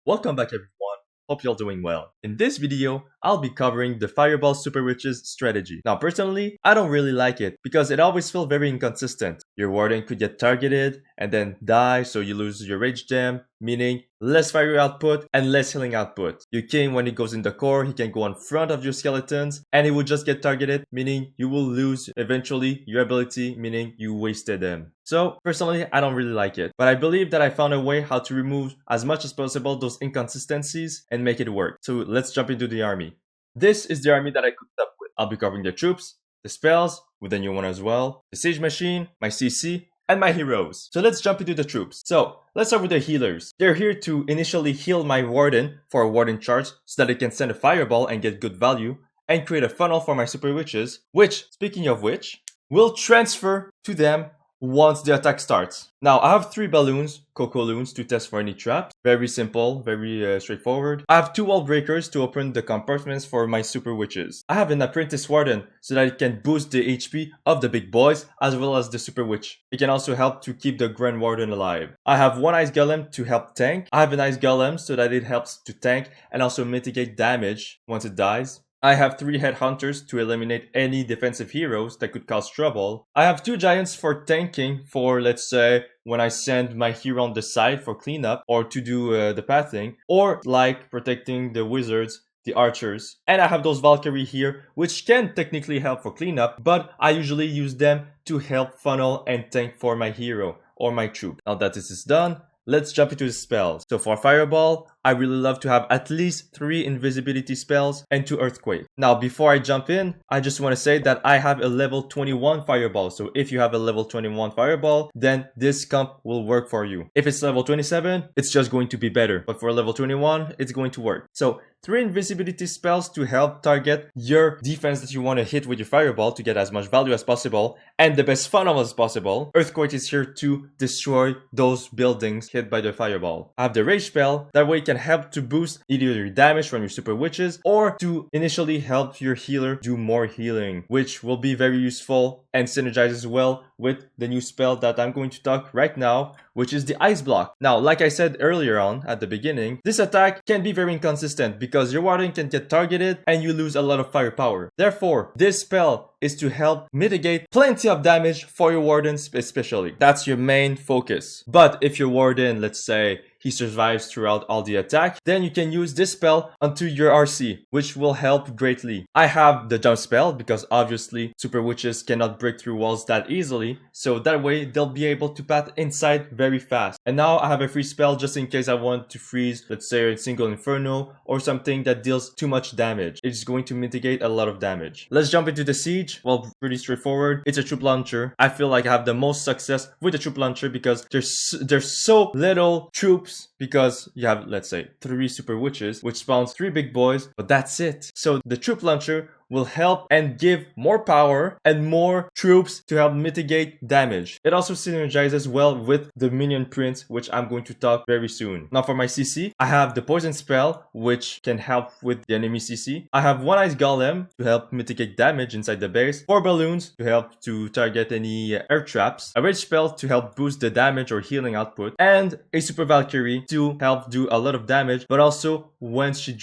Welcome back everyone, hope you're doing well. In this video, I'll be covering the Fireball Super Witch's strategy. Now personally, I don't really like it because it always feels very inconsistent. Your Warden could get targeted and then die, so you lose your Rage Gem, meaning less fire output and less healing output. Your King, when he goes in the core, he can go in front of your skeletons and he will just get targeted, meaning you will lose eventually your ability, meaning you wasted them. So personally, I don't really like it, but I believe that I found a way how to remove as much as possible those inconsistencies and make it work. So let's jump into the army. This is the army that I cooked up with. I'll be covering the troops, the spells, with the new one as well, the siege machine, my CC, and my heroes. So let's jump into the troops. So let's start with the healers. They're here to initially heal my Warden for a Warden charge so that it can send a fireball and get good value, and create a funnel for my super witches, which, speaking of which, will transfer to them once the attack starts. Now, I have 3 balloons, Coco-loons, to test for any traps. Very simple, very straightforward. I have 2 wall breakers to open the compartments for my super witches. I have an apprentice warden so that it can boost the HP of the big boys as well as the super witch. It can also help to keep the grand warden alive. I have 1 ice golem to help tank. I have an ice golem so that it helps to tank and also mitigate damage once it dies. I have 3 headhunters to eliminate any defensive heroes that could cause trouble. I have 2 giants for tanking for, let's say, when I send my hero on the side for cleanup or to do the pathing, or like protecting the wizards, the archers. And I have those Valkyrie here, which can technically help for cleanup, but I usually use them to help funnel and tank for my hero or my troop. Now that this is done, let's jump into the spells. So for Fireball, I really love to have at least 3 invisibility spells and 2 earthquake. Now before I jump in, I just want to say that I have a level 21 fireball. So if you have a level 21 fireball, then this comp will work for you. If it's level 27, it's just going to be better. But for level 21, it's going to work. So 3 invisibility spells to help target your defense that you want to hit with your fireball to get as much value as possible and the best funnel as possible. Earthquake is here to destroy those buildings hit by the fireball. I have the rage spell, that way it can help to boost either your damage from your super witches or to initially help your healer do more healing, which will be very useful and synergizes well with the new spell that I'm going to talk right now, which is the ice block. Now, like I said earlier on at the beginning, this attack can be very inconsistent because your warden can get targeted and you lose a lot of firepower. Therefore, this spell is to help mitigate plenty of damage for your wardens especially. That's your main focus. But if your warden, let's say, he survives throughout all the attack, then you can use this spell onto your RC, which will help greatly. I have the jump spell because obviously super witches cannot break through walls that easily, so that way they'll be able to path inside very fast. And now I have a free spell just in case I want to freeze, let's say, a single inferno or something that deals too much damage. It's going to mitigate a lot of damage. Let's jump into the siege. Well, pretty straightforward. It's a troop launcher. I feel like I have the most success with the troop launcher because there's so little troops, because you have, let's say, 3 super witches, which spawns 3 big boys, but that's it. So the troop launcher will help and give more power and more troops to help mitigate damage. It also synergizes well with the minion print, which I'm going to talk very soon. Now for my CC, I have the poison spell, which can help with the enemy CC. I have 1 ice golem to help mitigate damage inside the base, 4 balloons to help to target any air traps, a rage spell to help boost the damage or healing output, and a super Valkyrie to help do a lot of damage, but also when she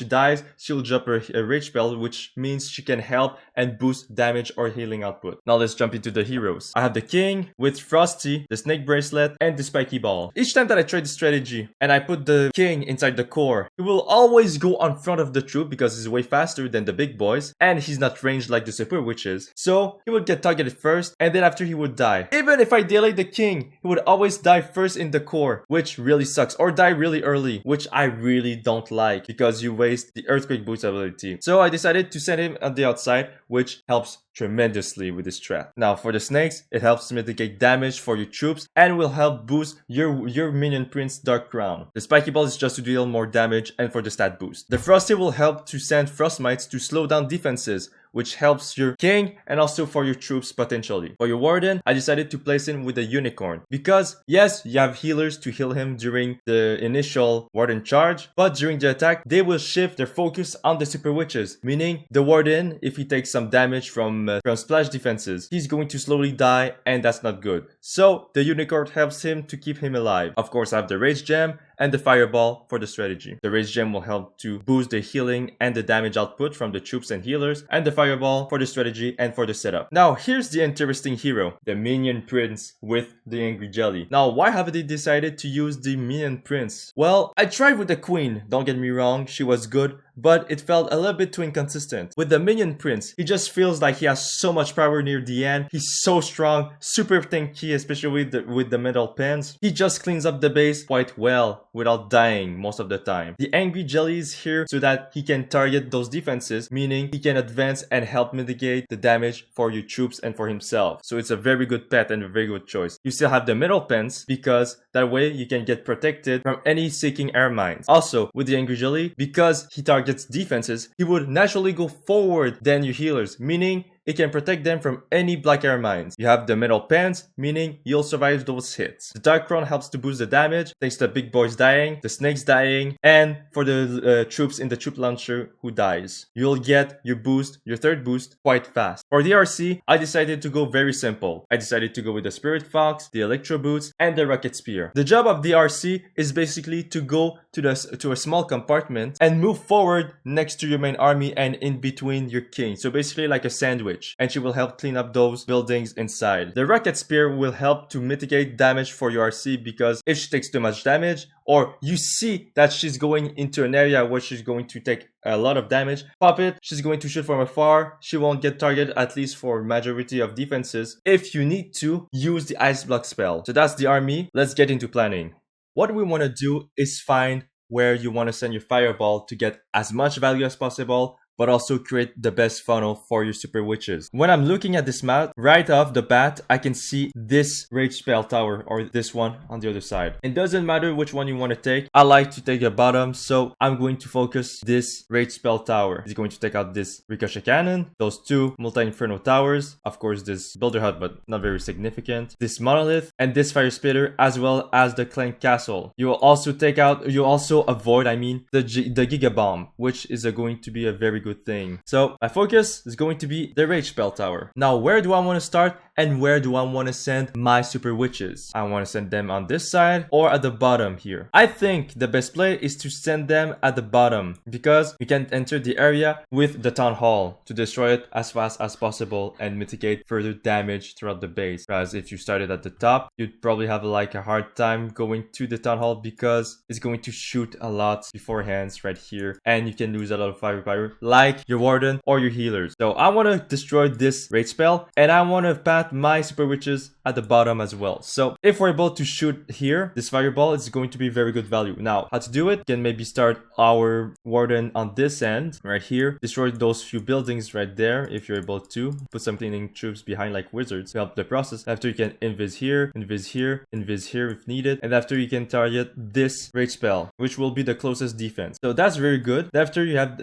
dies, she'll drop a rage spell, which means she can help and boost damage or healing output. Now let's jump into the heroes. I have the king with Frosty, the snake bracelet, and the spiky ball. Each time that I try this strategy and I put the king inside the core, he will always go on front of the troop because he's way faster than the big boys and he's not ranged like the super witches. So he would get targeted first and then after he would die. Even if I delay the king, he would always die first in the core, which really sucks, or die really early, which I really don't like because you waste the earthquake boost ability. So I decided to send him on the outside, which helps tremendously with this strat. Now for the snakes, it helps mitigate damage for your troops and will help boost your minion prince dark crown. The spiky ball is just to deal more damage and for the stat boost. The frosty will help to send frost mites to slow down defenses, which helps your king and also for your troops potentially. For your warden, I decided to place him with a unicorn because yes, you have healers to heal him during the initial warden charge, but during the attack, they will shift their focus on the super witches, meaning the warden, if he takes some damage from splash defenses, he's going to slowly die and that's not good. So the unicorn helps him to keep him alive. Of course, I have the rage gem and the fireball for the strategy. The rage gem will help to boost the healing and the damage output from the troops and healers, and the fireball for the strategy and for the setup. Now here's the interesting hero, the minion prince with the angry jelly. Now why have they decided to use the minion prince? Well, I tried with the queen, don't get me wrong, she was good, but it felt a little bit too inconsistent. With the minion prince, he just feels like he has so much power near the end. He's so strong, super tanky, especially with the metal pens. He just cleans up the base quite well without dying most of the time. The angry jelly is here so that he can target those defenses, meaning he can advance and help mitigate the damage for your troops and for himself. So it's a very good pet and a very good choice. You still have the metal pens because that way you can get protected from any seeking air mines. Also, with the angry jelly, because he targets defenses, he would naturally go forward than your healers, meaning it can protect them from any black air mines. You have the metal pants, meaning you'll survive those hits. The dark crown helps to boost the damage, thanks to the big boys dying, the snakes dying, and for the troops in the troop launcher who dies. You'll get your boost, your third boost, quite fast. For the RC, I decided to go very simple. I decided to go with the Spirit Fox, the Electro Boots, and the Rocket Spear. The job of the RC is basically to go to a small compartment and move forward next to your main army and in between your king. So basically like a sandwich. And she will help clean up those buildings inside. The Rocket Spear will help to mitigate damage for your RC because if she takes too much damage or you see that she's going into an area where she's going to take a lot of damage, pop it, she's going to shoot from afar, she won't get targeted at least for majority of defenses. If you need to, use the Ice Block spell. So that's the army. Let's get into planning. What we want to do is find where you want to send your fireball to get as much value as possible, but also create the best funnel for your super witches. When I'm looking at this map, right off the bat, I can see this rage spell tower or this one on the other side. It doesn't matter which one you want to take. I like to take the bottom, so I'm going to focus this rage spell tower. It's going to take out this ricochet cannon, those two multi-inferno towers, of course this builder hut, but not very significant, this monolith, and this fire spitter, as well as the clank castle. You will also avoid the giga bomb, which is going to be a very good thing. So my focus is going to be the rage spell tower. Now where do I want to start and where do I want to send my super witches? I want to send them on this side or at the bottom here. I think the best play is to send them at the bottom because you can enter the area with the town hall to destroy it as fast as possible and mitigate further damage throughout the base. Whereas if you started at the top, you'd probably have like a hard time going to the town hall because it's going to shoot a lot beforehand right here and you can lose a lot of firepower like your warden or your healers. So I want to destroy this rage spell and I want to pat my super witches at the bottom as well. So if we're able to shoot here, this fireball is going to be very good value. Now, how to do it? You can maybe start our warden on this end right here, destroy those few buildings right there if you're able to, put some cleaning troops behind like wizards to help the process. After you can invis here, invis here, invis here if needed, and after you can target this rage spell, which will be the closest defense. So that's very good. After you have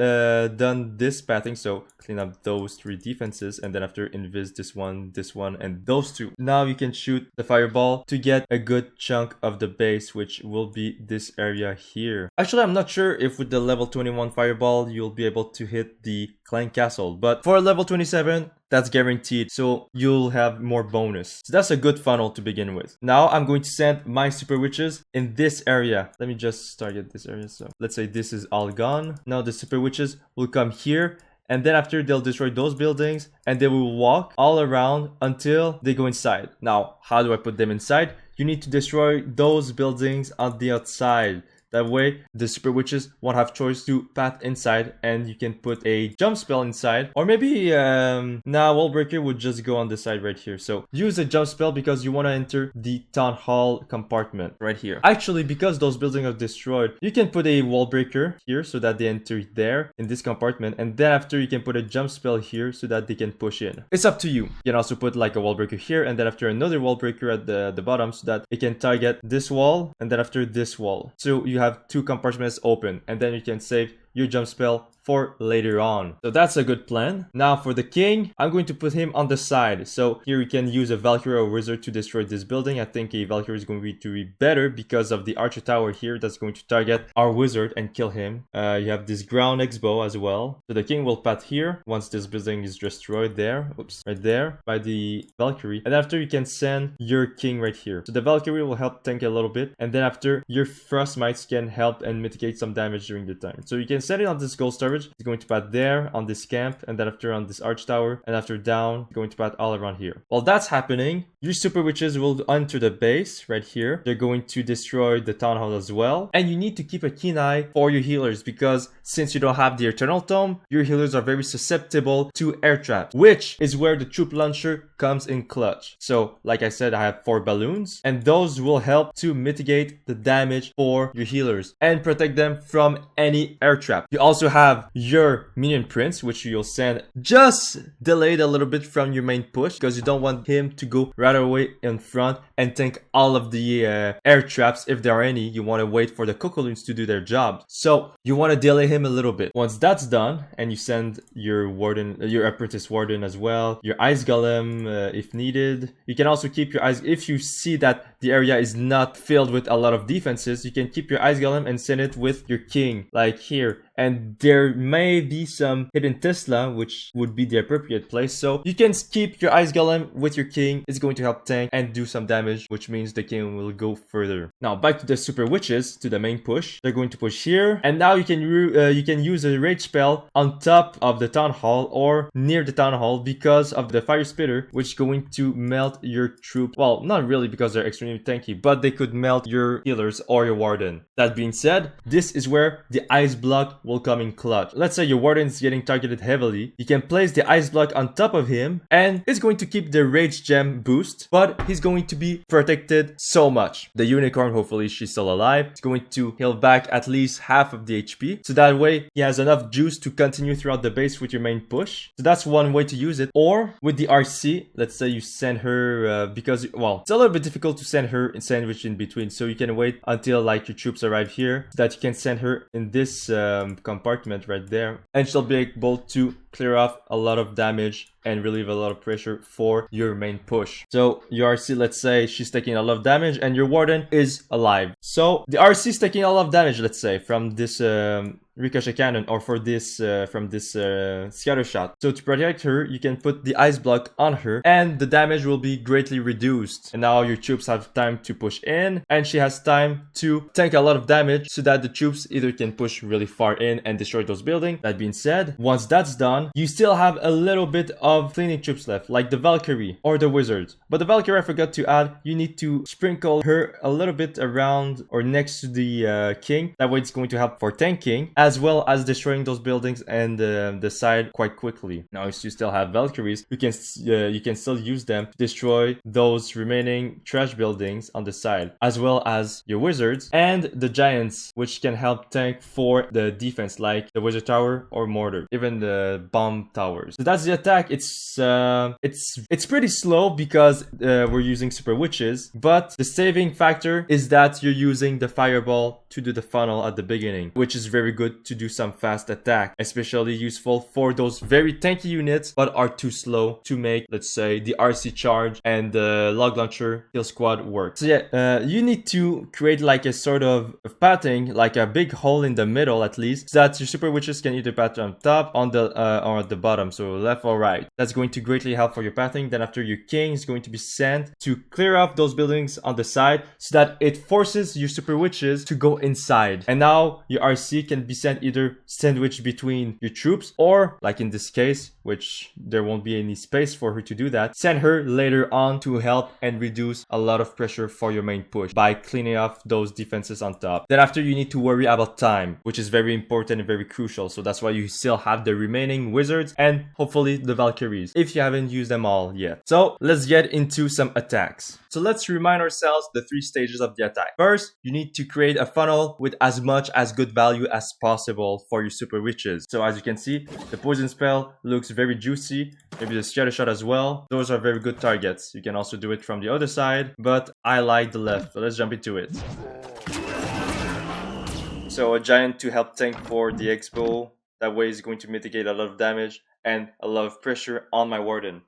done this pathing, so clean up those three defenses, and then after invis this one, and those two. Now you can shoot the fireball to get a good chunk of the base, which will be this area here. Actually, I'm not sure if with the level 21 fireball you'll be able to hit the clank castle, but for level 27 that's guaranteed, so you'll have more bonus. So that's a good funnel to begin with. Now I'm going to send my super witches in this area. Let me just target this area. So let's say this is all gone. Now the super witches will come here, and then after they'll destroy those buildings and they will walk all around until they go inside. Now, how do I put them inside? You need to destroy those buildings on the outside. That way, the super witches won't have choice to path inside, and you can put a jump spell inside. Or maybe, wall breaker would just go on the side right here. So use a jump spell because you want to enter the town hall compartment right here. Actually, because those buildings are destroyed, you can put a wall breaker here so that they enter there in this compartment. And then after, you can put a jump spell here so that they can push in. It's up to you. You can also put like a wall breaker here, and then after another wall breaker at the bottom so that it can target this wall, and then after this wall. So you have two compartments open, and then you can save your jump spell for later on. So that's a good plan. Now for the king, I'm going to put him on the side. So here we can use a Valkyrie or wizard to destroy this building. I think a Valkyrie is going to be better because of the archer tower here that's going to target our wizard and kill him. You have this ground X-bow as well. So the king will path here once this building is destroyed there. Oops, right there by the Valkyrie. And after you can send your king right here. So the Valkyrie will help tank a little bit. And then after your frost mites can help and mitigate some damage during the time. So you can set it on this gold storage. It's going to path there on this camp, and then after on this arch tower, and after down, going to path all around here. While that's happening, your super witches will enter the base right here. They're going to destroy the town hall as well. And you need to keep a keen eye for your healers because since you don't have the Eternal Tome, your healers are very susceptible to air traps, which is where the troop launcher comes in clutch. So like I said, I have 4 balloons, and those will help to mitigate the damage for your healers and protect them from any air trap. You also have your minion prince, which you'll send just delayed a little bit from your main push because you don't want him to go right away in front and tank all of the air traps if there are any. You want to wait for the Cocoloons to do their job. So you want to delay him a little bit. Once that's done, and you send your warden, your apprentice warden as well, your ice golem if needed. You can also keep your ice, if you see that the area is not filled with a lot of defenses, you can keep your ice golem and send it with your king, like here. And there may be some hidden Tesla, which would be the appropriate place. So you can keep your ice golem with your king. It's going to help tank and do some damage, which means the king will go further. Now back to the super witches, to the main push. They're going to push here, and now you can use a rage spell on top of the town hall or near the town hall because of the fire spitter, which is going to melt your troop. Well, not really because they're extremely tanky, but they could melt your healers or your warden. That being said, this is where the ice block will come in clutch. Let's say your warden is getting targeted heavily. You can place the ice block on top of him and it's going to keep the rage gem boost, but he's going to be protected so much. The unicorn, hopefully she's still alive, is going to heal back at least half of the HP. So that way he has enough juice to continue throughout the base with your main push. So that's one way to use it. Or with the RC, let's say you send her because, well, it's a little bit difficult to send her in sandwich in between. So you can wait until like your troops arrive here so that you can send her in this compartment right there, and she'll be able to clear off a lot of damage and relieve a lot of pressure for your main push. So your RC, let's say she's taking a lot of damage and your warden is alive. So the RC is taking a lot of damage, let's say, from this ricochet cannon or for this from this scatter shot. So to protect her, you can put the ice block on her and the damage will be greatly reduced. And now your troops have time to push in and she has time to tank a lot of damage so that the troops either can push really far in and destroy those buildings. That being said, once that's done, you still have a little bit of cleaning troops left, like the Valkyrie or the wizards. But the Valkyrie, I forgot to add, you need to sprinkle her a little bit around or next to the king. That way it's going to help for tanking as well as destroying those buildings and the side quite quickly. Now if you still have Valkyries, you can still use them to destroy those remaining trash buildings on the side, as well as your wizards and the giants, which can help tank for the defense, like the wizard tower or mortar, even the bomb towers. So that's the attack. It's pretty slow because we're using super witches, but the saving factor is that you're using the fireball to do the funnel at the beginning, which is very good to do some fast attack, especially useful for those very tanky units but are too slow to make, let's say, the RC charge and the log launcher kill squad work. So yeah, you need to create like a sort of pathing, like a big hole in the middle at least, so that your super witches can either path on top, on the or at the bottom, so left or right. That's going to greatly help for your pathing. Then after, your king is going to be sent to clear off those buildings on the side so that it forces your super witches to go inside. And now your RC can be sent either sandwiched between your troops, or like in this case, which there won't be any space for her to do that, send her later on to help and reduce a lot of pressure for your main push by cleaning off those defenses on top. Then after, you need to worry about time, which is very important and very crucial. So that's why you still have the remaining wizards and hopefully the Valkyries if you haven't used them all yet. So let's get into some attacks. So let's remind ourselves the 3 stages of the attack. First, you need to create a funnel with as much as good value as possible for your super witches. So as you can see, the poison spell looks very juicy. Maybe the scatter shot as well. Those are very good targets. You can also do it from the other side, but I like the left. So let's jump into it. So a giant to help tank for the X-bow. That way is going to mitigate a lot of damage and a lot of pressure on my Warden.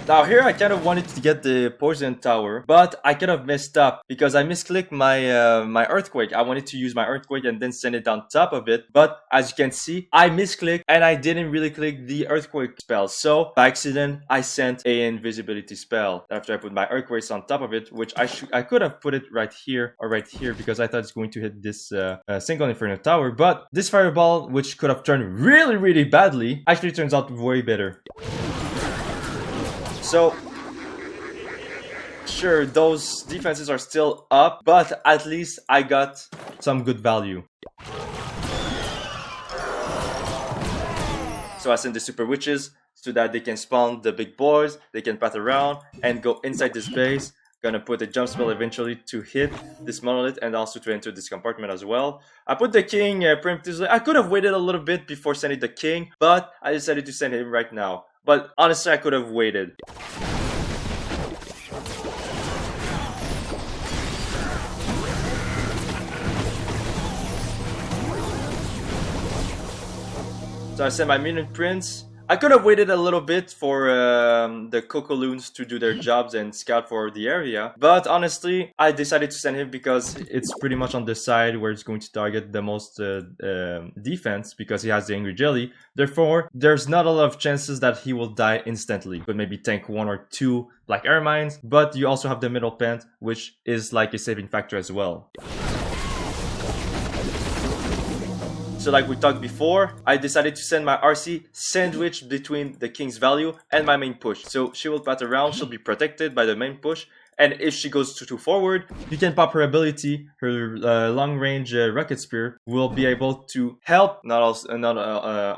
Now here I kind of wanted to get the poison tower, but I kind of messed up because I misclicked my my earthquake. I wanted to use my earthquake and then send it on top of it, but as you can see, I misclicked and I didn't really click the earthquake spell. So by accident, I sent a invisibility spell after I put my earthquakes on top of it, which I could have put it right here or right here because I thought it's going to hit this single inferno tower. But this fireball, which could have turned really badly, actually turns out way better. So, sure, those defenses are still up, but at least I got some good value. So I sent the super witches so that they can spawn the big boys, they can path around and go inside this base. Gonna put a jump spell eventually to hit this monolith and also to enter this compartment as well. I put the king preemptively. I could have waited a little bit before sending the king, but I decided to send him right now. But honestly, I could have waited. So I sent my minion prince. I could have waited a little bit for the Cocoloons to do their jobs and scout for the area. But honestly, I decided to send him because it's pretty much on the side where it's going to target the most defense because he has the Angry Jelly. Therefore, there's not a lot of chances that he will die instantly. But maybe tank 1 or 2 Black Air Mines. But you also have the middle pent, which is like a saving factor as well. So like we talked before, I decided to send my RC sandwiched between the king's value and my main push. So she will path around, she'll be protected by the main push. And if she goes too forward, you can pop her ability, her long-range rocket spear will be able to help not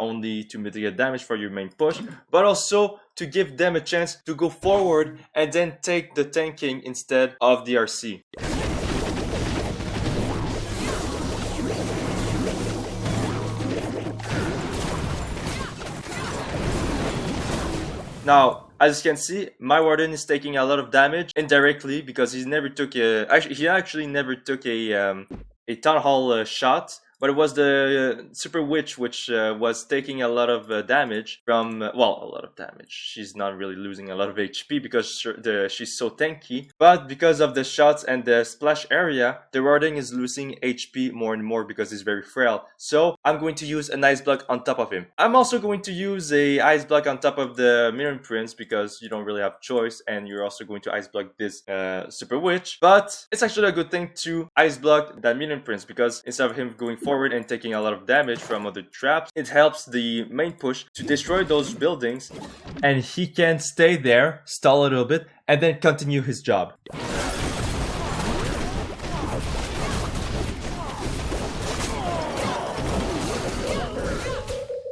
only to mitigate damage for your main push, but also to give them a chance to go forward and then take the tanking instead of the RC. Now, as you can see, my Warden is taking a lot of damage indirectly because he never took a. He actually never took a Town Hall shot, but it was the Super Witch which was taking a lot of damage from. Well, a lot of damage. She's not really losing a lot of HP because she's so tanky, but because of the shots and the splash area, the Warden is losing HP more and more because he's very frail. So I'm going to use an ice block on top of him. I'm also going to use a ice block on top of the Mirror Prince because you don't really have choice, and you're also going to ice block this Super Witch. But it's actually a good thing to ice block that Mirror Prince because instead of him going forward and taking a lot of damage from other traps, it helps the main push to destroy those buildings, and he can stay there, stall a little bit, and then continue his job.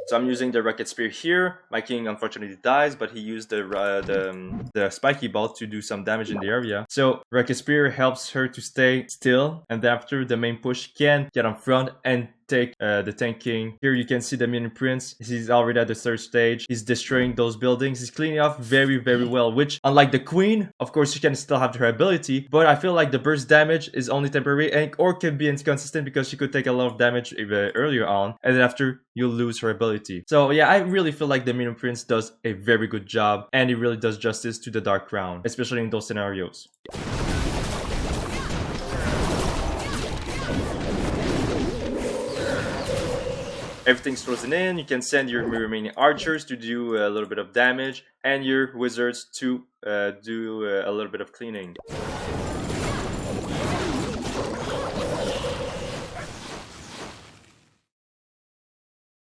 So I'm using the rocket spear here. My king unfortunately dies, but he used the spiky ball to do some damage in the area. So rocket spear helps her to stay still, and after the main push can get on front and take the tank king. Here you can see the minion prince. He's already at the third stage. He's destroying those buildings. He's cleaning off very well, which unlike the queen, of course she can still have her ability, but I feel like the burst damage is only temporary and or can be inconsistent because she could take a lot of damage earlier on, and then after you'll lose her ability. So yeah, I really feel like the minion prince does a very good job, and he really does justice to the Dark Crown, especially in those scenarios. Everything's frozen in. You can send your remaining archers to do a little bit of damage and your wizards to do a little bit of cleaning.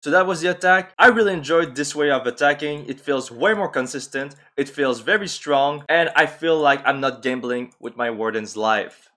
So that was the attack. I really enjoyed this way of attacking. It feels way more consistent, it feels very strong, and I feel like I'm not gambling with my Warden's life.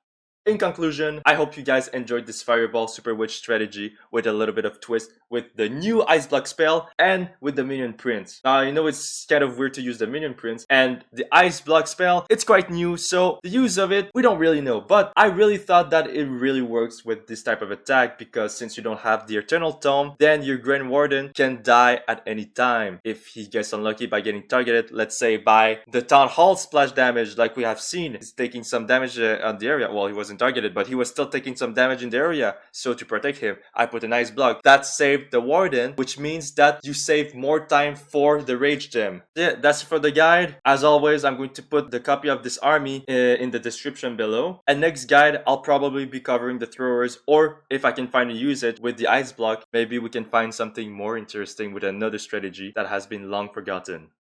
In conclusion, I hope you guys enjoyed this Fireball Super Witch strategy with a little bit of twist with the new Ice Block spell and with the Minion Prince. Now, I know it's kind of weird to use the Minion Prince and the Ice Block spell, it's quite new, so the use of it, we don't really know. But I really thought that it really works with this type of attack because since you don't have the Eternal Tome, then your Grand Warden can die at any time. If he gets unlucky by getting targeted, let's say by the Town Hall splash damage like we have seen, he's taking some damage on the area. Well, he wasn't targeted, but he was still taking some damage in the area. So to protect him, I put an Ice Block. That saved the Warden, which means that you save more time for the Rage Gem. Yeah, that's it for the guide. As always, I'm going to put the copy of this army in the description below. And next guide, I'll probably be covering the throwers, or if I can finally use it with the Ice Block, maybe we can find something more interesting with another strategy that has been long forgotten.